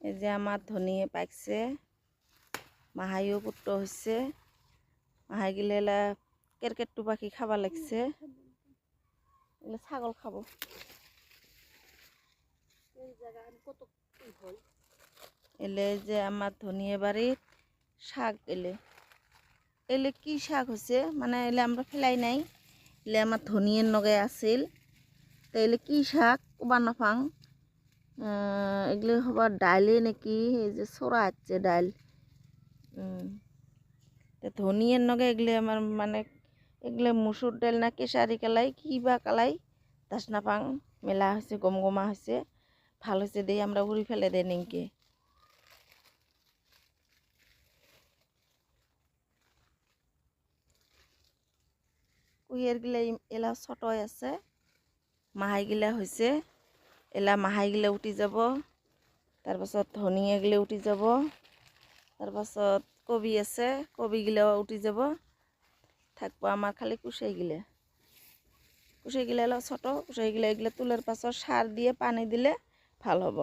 এই যে আমার ধনিয়ে পাকছে, মাহাইও পুত্র হচ্ছে। মাহাই গিলে এলা কেরকেট্টু পাখি খাবার লাগছে, এগুলো ছাগল খাবো। এলে যে আমার ধনিয়ে বাড়ির শাক এলে এলে কি শাক হচ্ছে, মানে এলে আমরা ফেলাই নাই, এলে আমার ধনিয়ের নগে আছিল। তো এলে কি শাক কবা নাফাং, এগুলো হবার ডাইলে নাকি, এই যে সোরা আছে ডাইল। তো ধনিয়ের নগে এগুলো আমার মানে এগুলো মুসুর ডাল না কেশারি কালাই কি বা কালাই দাস নাপাং, মেলা হয়েছে, গম গমা হয়েছে, ভাল হয়েছে, দিয়ে আমরা উড়ি ফেলে দেয় নিংকে। কুহিয়ার গিলা এলা ছটয় আছে, মাহাই গিলা হয়েছে, এলা মাহাই গিলা উঠি যাব, তারপাছত ধনিয়া গিলা উঠি যাব, তারপাছত কবি আছে, কবি গিলাও উঠি যাব, থাকবো আমার খালি কুসাই গিলা। কুসাই গিলা এলা ছোট, কুসাই গিলা এগুলা তুলার পাছত সার দিয়ে পানি দিলে ভাল হব।